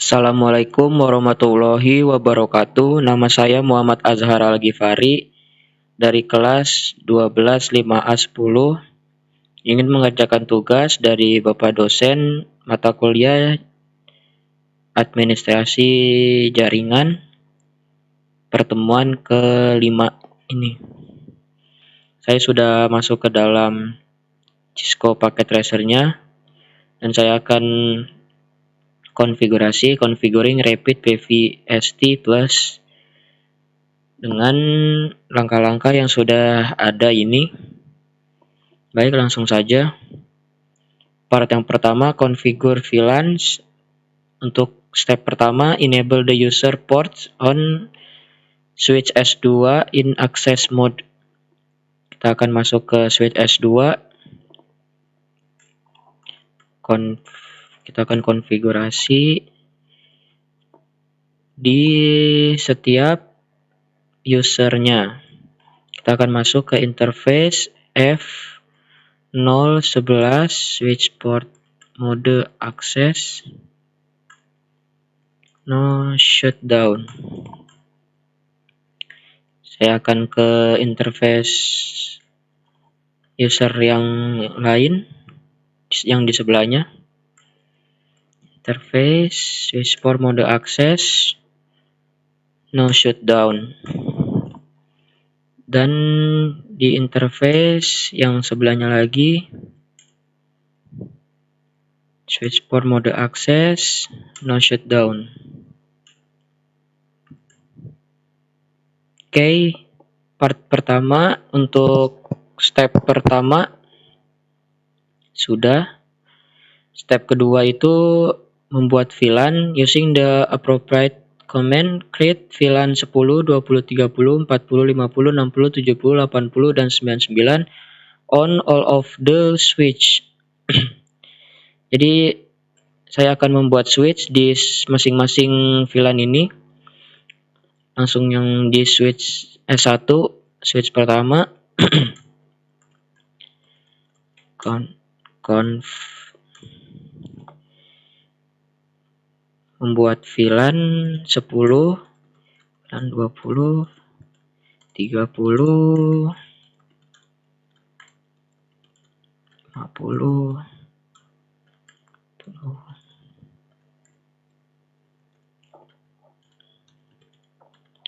Assalamualaikum warahmatullahi wabarakatuh. Nama saya Muhammad Azhar Al-Ghifari dari kelas 12 5A10. Ingin mengerjakan tugas dari Bapak dosen mata kuliah Administrasi Jaringan pertemuan ke-5 ini. Saya sudah masuk ke dalam Cisco Packet Tracer-nya dan saya akan configuring Rapid PVST Plus dengan langkah-langkah yang sudah ada ini. Baik, langsung saja. Part yang pertama, configure VLANs. Untuk step pertama, enable the user ports on switch S2 in access mode. Kita akan masuk ke switch S2. Kita akan konfigurasi di setiap usernya. Kita akan masuk ke interface F011 switch port mode access no shutdown. Saya akan ke interface user yang lain yang di sebelahnya. Interface switch port mode access no shutdown. Dan di interface yang sebelahnya lagi switch port mode access no shutdown. Oke, part pertama untuk step pertama sudah. Step kedua itu membuat VLAN using the appropriate command create VLAN 10, 20, 30, 40, 50, 60, 70, 80, dan 99 on all of the switch. Jadi saya akan membuat switch di masing-masing VLAN ini. Langsung yang di switch S1, switch pertama. Membuat VLAN 10, VLAN 20, 30, 50,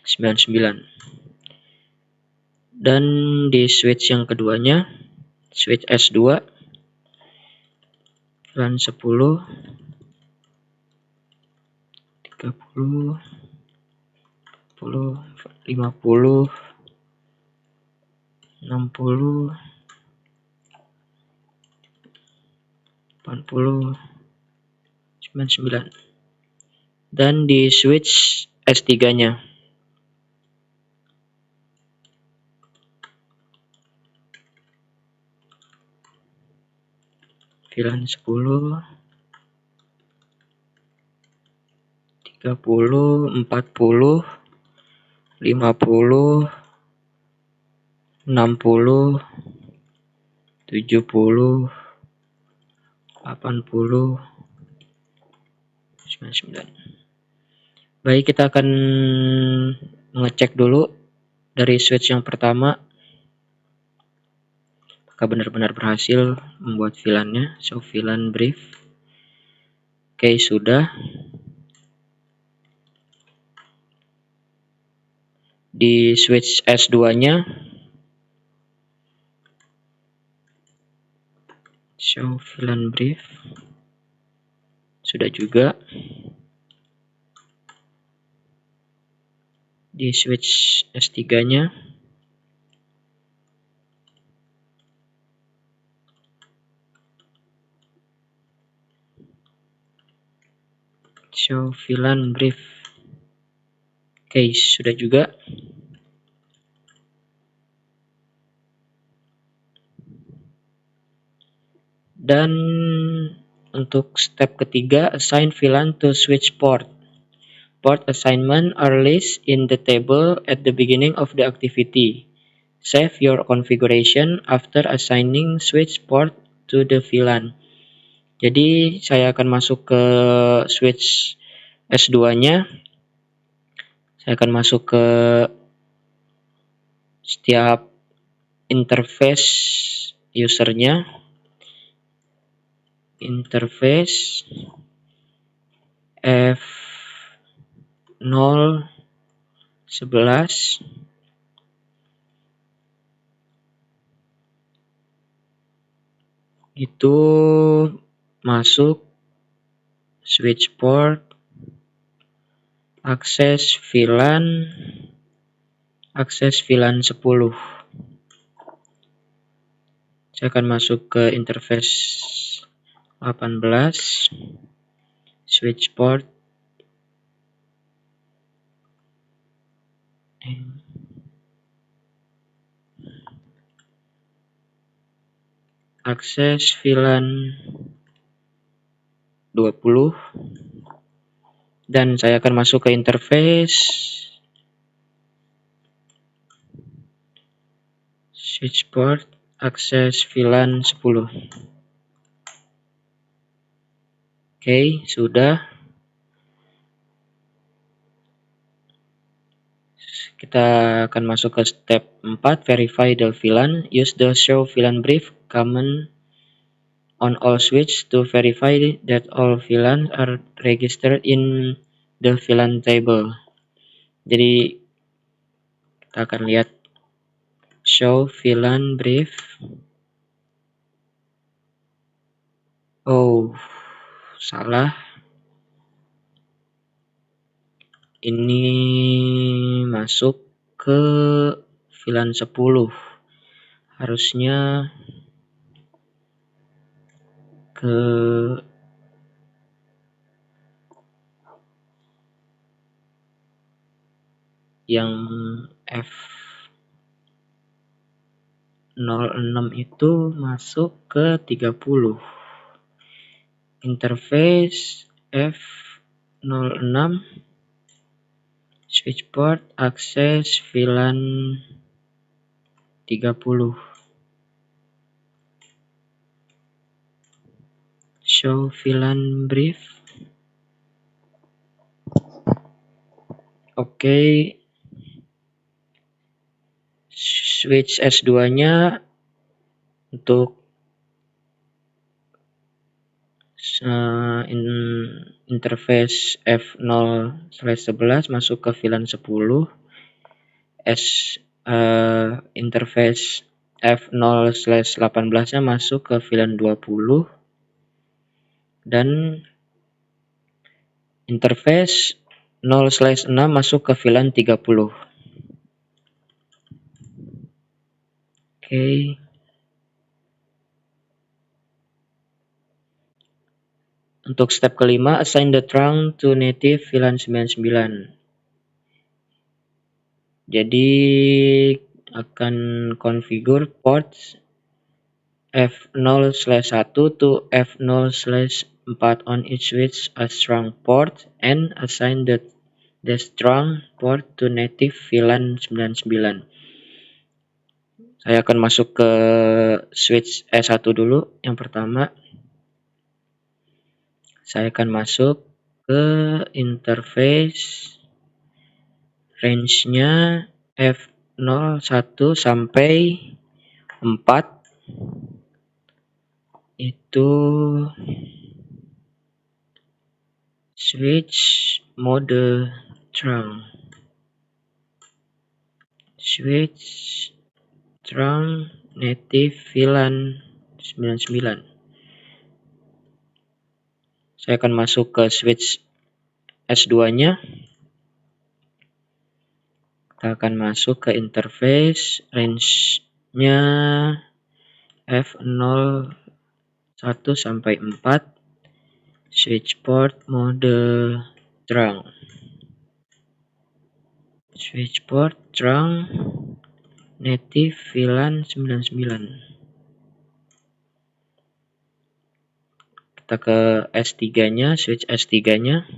99. Dan di switch yang keduanya, switch S2, VLAN 10, 30, 40, 50, 60, 80, 99. Dan di switch S3-nya. VLAN 10, 30, 40, 50, 60, 70, 80, 99. Baik, kita akan mengecek dulu dari switch yang pertama apakah benar-benar berhasil membuat VLAN-nya. Show VLAN brief. Oke, sudah. Di switch S2-nya show VLAN brief. Sudah juga. Di switch S3-nya show VLAN brief. Oke, sudah juga. Dan untuk step ketiga, assign VLAN to switch port. Port assignment are listed in the table at the beginning of the activity. Save your configuration after assigning switch port to the VLAN. Jadi saya akan masuk ke switch S2-nya saya akan masuk ke setiap interface usernya, interface F011 itu masuk switch port, akses VLAN 10. Saya akan masuk ke interface 18, switch port, akses VLAN 20, dan saya akan masuk ke interface switch port, akses VLAN 10. Oke, sudah. Kita akan masuk ke step 4, verify the VLAN. Use the show VLAN brief command on all switch to verify that all VLANs are registered in the VLAN table. Jadi kita akan lihat show VLAN brief. Oh, salah. Ini masuk ke VLAN 10. Harusnya ke yang F06 itu masuk ke 30. Interface F06 switch port, akses VLAN 30. Show VLAN brief. Oke. Switch S2-nya untuk interface F0/11 masuk ke VLAN 10. Interface F0/18-nya masuk ke VLAN 20. Dan interface 0/6 masuk ke VLAN 30. Oke. Untuk step kelima, assign the trunk to native VLAN 99. Jadi akan configure ports F0/1 to F0/4 on each switch as trunk port and assign the trunk port to native VLAN 99. Saya akan masuk ke switch S1 dulu. Yang pertama, saya akan masuk ke interface range-nya F01 sampai 4. Itu switch mode trunk. Switch trunk native VLAN 99. Saya akan masuk ke switch S2-nya. Kita akan masuk ke interface range-nya F01 sampai 4. Switch port mode trunk. Switch port trunk native VLAN 99. Kita ke S3-nya, switch S3-nya.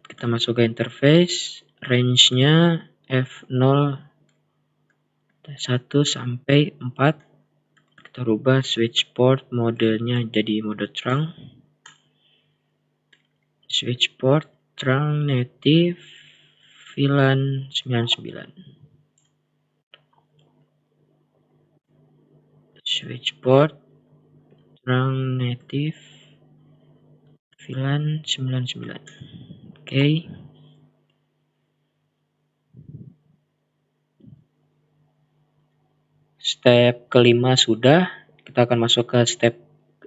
Kita masuk ke interface, range-nya F01 sampai 4. Kita rubah switch port modenya jadi mode trunk. switch port trunk native VLAN 99. Switch port trunk native VLAN 99. Oke. Step kelima sudah. Kita akan masuk ke step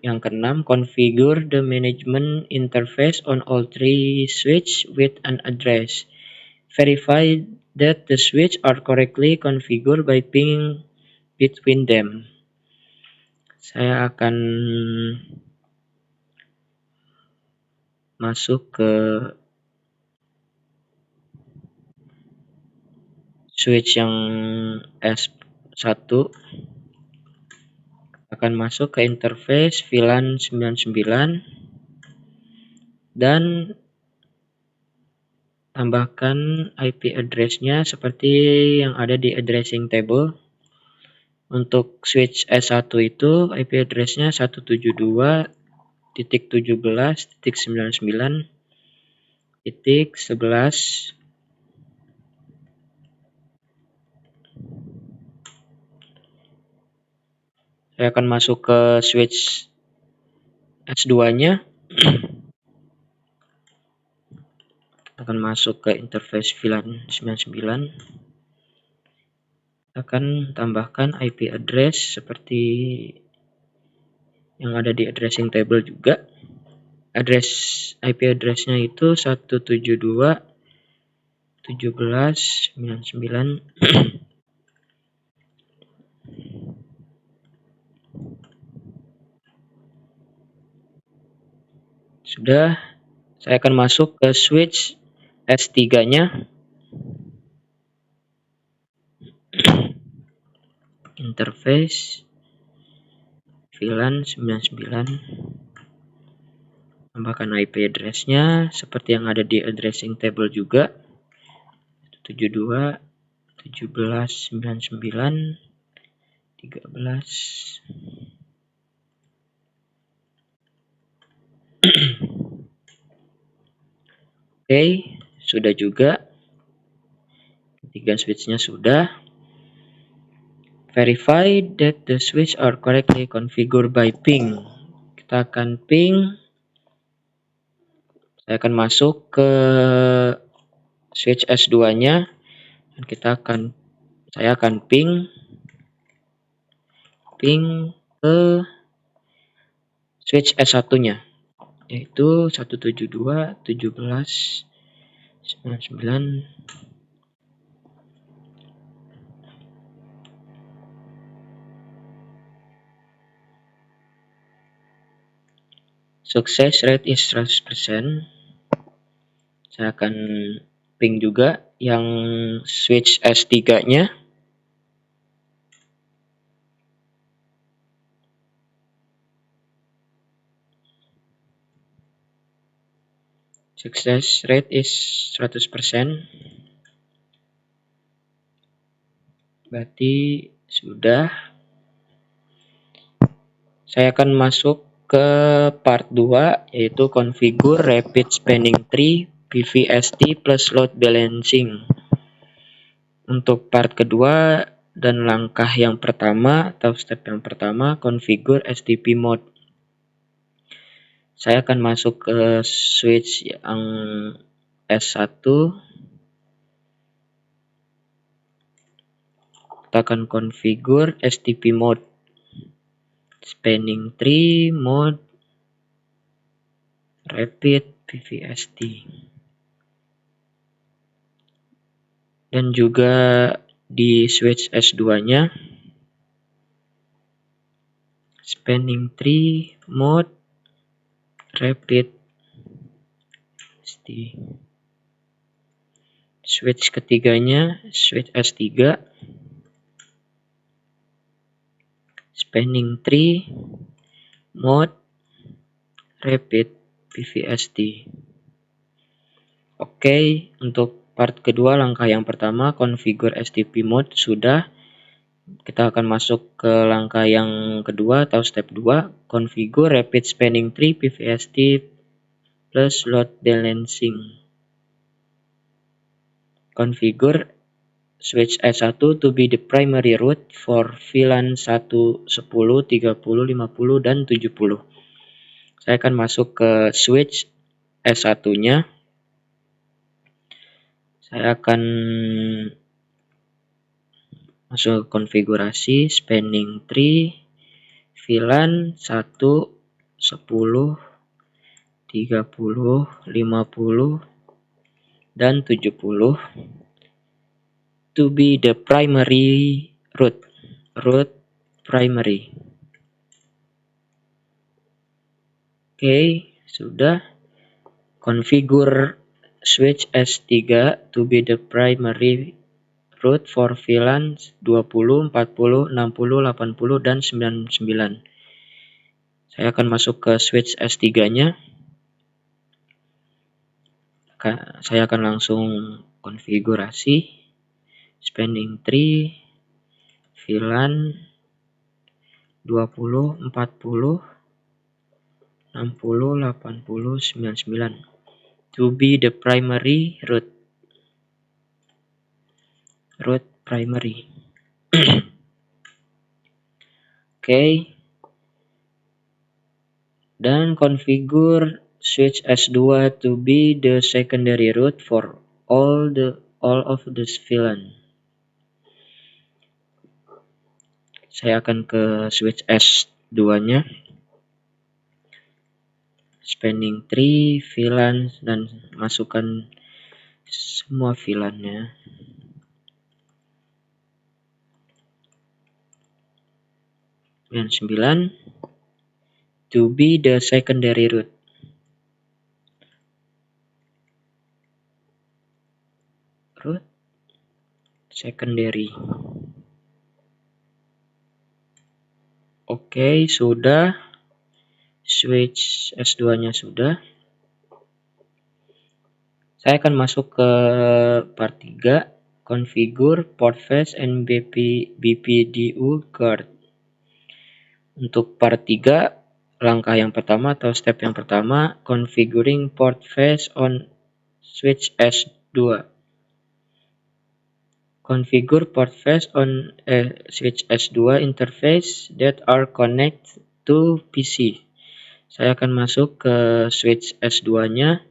yang keenam, configure the management interface on all three switch with an address. Verify that the switch are correctly configured by pinging between them. Saya akan masuk ke switch yang S1, akan masuk ke interface VLAN 99 dan tambahkan IP address-nya seperti yang ada di addressing table. Untuk switch S1 itu IP address-nya 172.17.99.11. Saya akan masuk ke switch S2-nya. Akan masuk ke interface VLAN 99. Akan tambahkan IP address seperti yang ada di addressing table juga. IP address-nya itu 172.17.99. Sudah, saya akan masuk ke switch S3-nya. Interface VLAN 99. Tambahkan IP address-nya seperti yang ada di addressing table juga. 72.17.99.13. Oke, sudah juga. Ketiga switch-nya sudah. Verify that the switch are correctly configured by ping. Kita akan ping. Saya akan masuk ke switch S2-nya dan saya akan ping ke switch S1-nya, yaitu 172.17.99. Success rate is 100%. Saya akan ping juga yang switch S3-nya. Success rate is 100%. Berarti sudah. Saya akan masuk ke part 2, yaitu configure rapid spanning tree BVST plus load balancing. Untuk part kedua dan langkah yang pertama atau step yang pertama, configure STP mode. Saya akan masuk ke switch yang S1. Kita akan configure STP mode. Spanning tree mode rapid BVST. Dan juga di switch S2-nya spanning tree mode rapid ST. Switch ketiganya switch S3 spanning tree mode rapid BVST. Oke, untuk part kedua langkah yang pertama configure STP mode sudah. Kita akan masuk ke langkah yang kedua atau step 2, configure rapid spanning tree BVST plus load balancing. Configure switch S1 to be the primary route for VLAN 1, 10, 30, 50, dan 70. Saya akan masuk ke switch S1-nya. Saya akan masuk konfigurasi spanning tree VLAN 1, 10, 30, 50, dan 70 to be the primary route primary. Oke, sudah. Configure switch S3 to be the primary route for VLAN 20, 40, 60, 80, dan 99. Saya akan masuk ke switch S3-nya. Saya akan langsung konfigurasi spanning tree VLAN 20, 40, 60, 80, 99 to be the primary route primary. Oke. Dan configure switch S2 to be the secondary route for all of this VLAN. Saya akan ke switch S2-nya. Spanning tree VLAN dan masukkan semua VLAN-nya. Dan 9 to be the secondary route. Secondary. Oke, sudah. Switch S2-nya sudah. Saya akan masuk ke part 3, configure port face and BPDU guard. Untuk part 3, langkah yang pertama atau step yang pertama, configuring port face on switch S2. Configure port face on switch S2 interface that are connected to PC. Saya akan masuk ke switch S2-nya.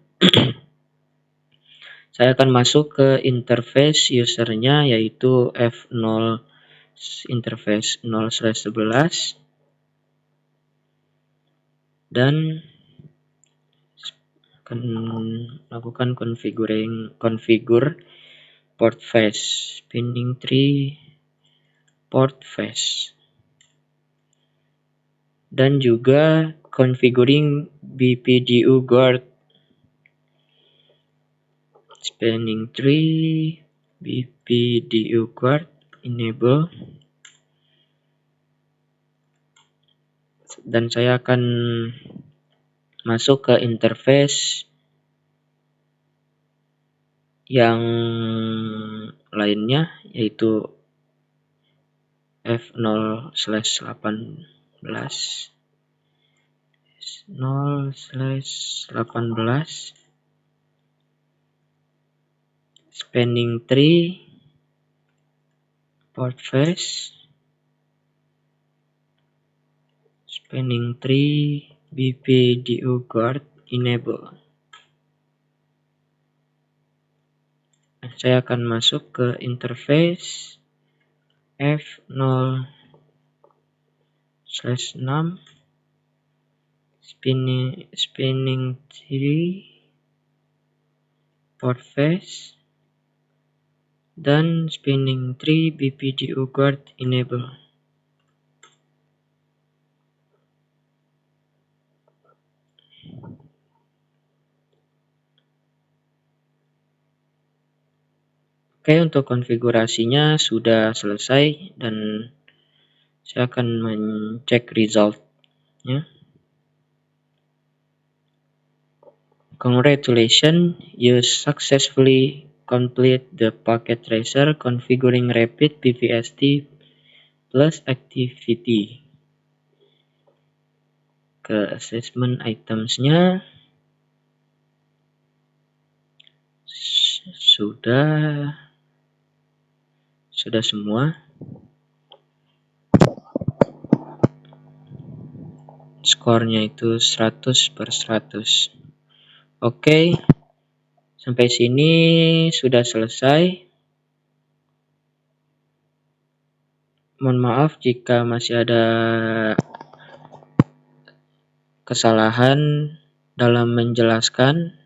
Saya akan masuk ke interface usernya, yaitu F0 interface 0/11, dan akan lakukan configure port face, spanning tree port face, dan juga configuring BPDU guard, spanning tree BPDU guard enable. Dan saya akan masuk ke interface yang lainnya, yaitu F0/18 spanning tree port face, spanning tree BPDU guard enable. Saya akan masuk ke interface F0/6 spanning tree port face dan spanning tree BPDU guard enable. Oke, untuk konfigurasinya sudah selesai dan saya akan mencek resultnya. Congratulations, you successfully complete the packet tracer configuring rapid BPST plus activity. Ke assessment itemsnya, sudah semua. Skornya itu 100/100. Oke, sampai sini sudah selesai. Mohon maaf jika masih ada kesalahan dalam menjelaskan.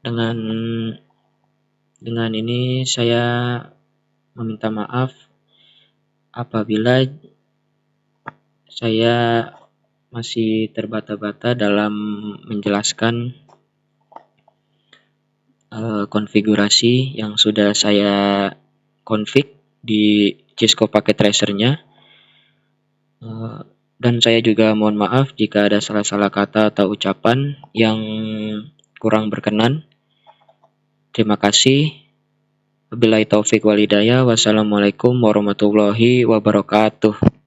Dengan ini saya meminta maaf apabila saya masih terbata-bata dalam menjelaskan konfigurasi yang sudah saya config di Cisco Packet Tracer-nya. Dan saya juga mohon maaf jika ada salah-salah kata atau ucapan yang kurang berkenan. Terima kasih. Wabillahi taufik wal hidayah. Wassalamualaikum warahmatullahi wabarakatuh.